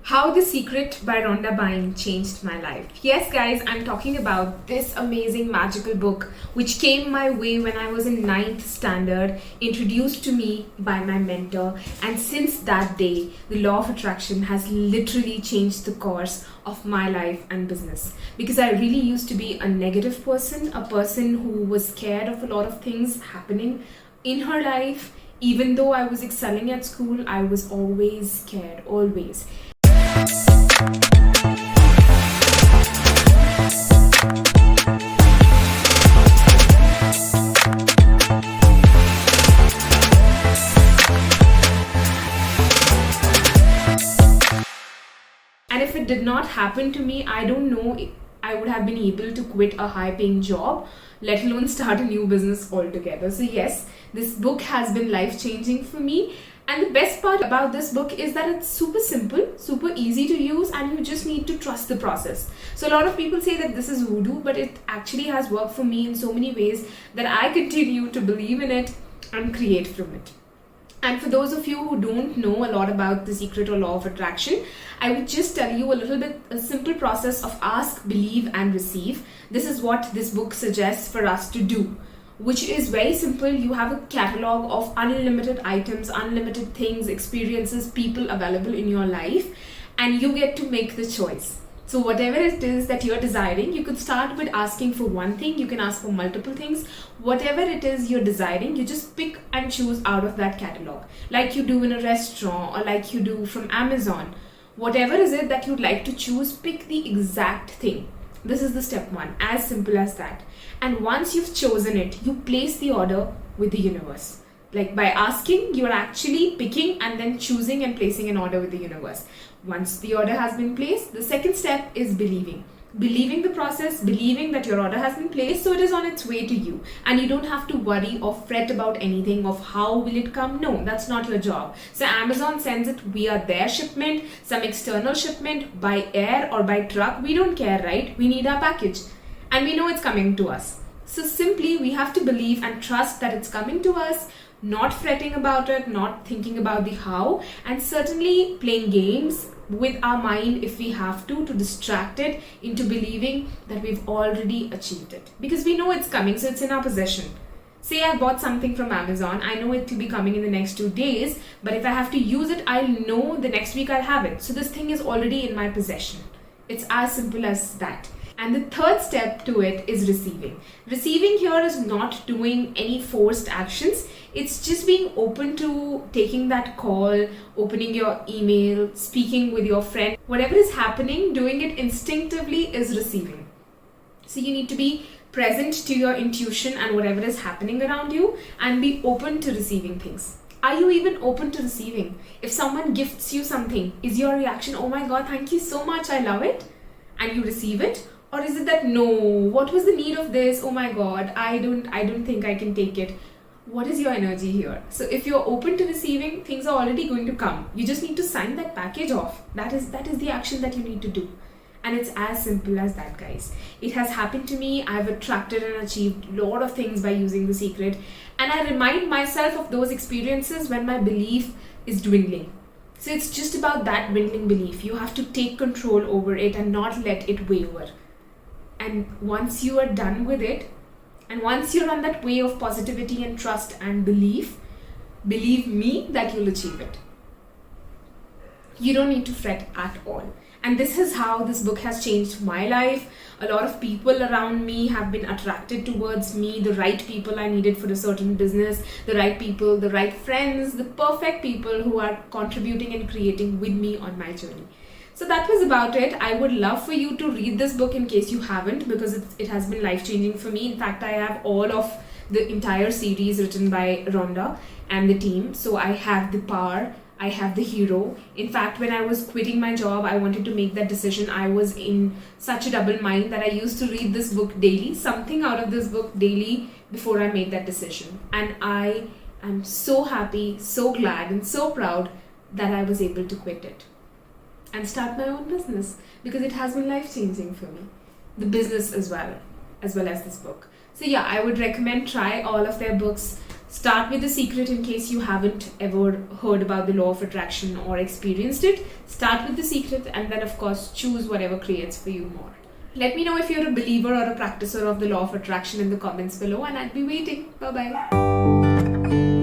How The Secret by Rhonda Byrne changed my life. Yes, guys, I'm talking about this amazing magical book which came my way when I was in ninth standard, introduced to me by my mentor, and since that day, the law of attraction has literally changed the course of my life and business. Because I really used to be a negative person, a person who was scared of a lot of things happening in her life. Even though I was excelling at school, I was always scared, always. And if it did not happen to me, I don't know if I would have been able to quit a high paying job, let alone start a new business altogether. So yes, this book has been life changing for me. And the best part about this book is that it's super simple, super easy to use, and you just need to trust the process. So a lot of people say that this is voodoo, but it actually has worked for me in so many ways that I continue to believe in it and create from it. And for those of you who don't know a lot about the secret or law of attraction, I would just tell you a little bit a simple process of ask, believe, and receive. This is what this book suggests for us to do, which is very simple. You have a catalog of unlimited items, unlimited things, experiences, people available in your life, and you get to make the choice. So whatever it is that you're desiring, you could start with asking for one thing, you can ask for multiple things. Whatever it is you're desiring, you just pick and choose out of that catalog, like you do in a restaurant or like you do from Amazon. Whatever is it that you'd like to choose, pick the exact thing. This is the step one, as simple as that. And once you've chosen it, you place the order with the universe. Like by asking, you're actually picking and then choosing and placing an order with the universe. Once the order has been placed, the second step is believing. Believing the process, believing that your order has been placed, so it is on its way to you. And you don't have to worry or fret about anything of how will it come. No, that's not your job. So Amazon sends it via their shipment, some external shipment, by air or by truck. We don't care, right? We need our package. And we know it's coming to us. So simply we have to believe and trust that it's coming to us, not fretting about it, not thinking about the how, and certainly playing games with our mind if we have to distract it into believing that we've already achieved it. Because we know it's coming, so it's in our possession. Say I bought something from Amazon, I know it will be coming in the next 2 days, but if I have to use it, I'll know the next week I'll have it. So this thing is already in my possession. It's as simple as that. And the third step to it is receiving. Receiving here is not doing any forced actions. It's just being open to taking that call, opening your email, speaking with your friend. Whatever is happening, doing it instinctively is receiving. So you need to be present to your intuition and whatever is happening around you and be open to receiving things. Are you even open to receiving? If someone gifts you something, is your reaction, oh my God, thank you so much, I love it, and you receive it? Or is it that, no, what was the need of this? Oh my God, I don't think I can take it. What is your energy here? So if you're open to receiving, things are already going to come. You just need to sign that package off. That is the action that you need to do. And it's as simple as that, guys. It has happened to me. I've attracted and achieved a lot of things by using The Secret. And I remind myself of those experiences when my belief is dwindling. So it's just about that dwindling belief. You have to take control over it and not let it waver. And once you are done with it, and once you're on that way of positivity and trust and belief, believe me that you'll achieve it. You don't need to fret at all. And this is how this book has changed my life. A lot of people around me have been attracted towards me, the right people I needed for a certain business, the right people, the right friends, the perfect people who are contributing and creating with me on my journey. So that was about it. I would love for you to read this book in case you haven't, because it has been life-changing for me. In fact, I have all of the entire series written by Rhonda and the team. So I have The Power, I have The Hero. In fact, when I was quitting my job, I wanted to make that decision. I was in such a double mind that I used to read this book daily, something out of this book daily before I made that decision. And I am so happy, so glad, and so proud that I was able to quit it and start my own business, because it has been life-changing for me. The business as well as this book. So yeah, I would recommend try all of their books. Start with The Secret in case you haven't ever heard about the law of attraction or experienced it. Start with The Secret, and then of course choose whatever creates for you more. Let me know if you're a believer or a practicer of the law of attraction in the comments below, and I'll be waiting. Bye bye.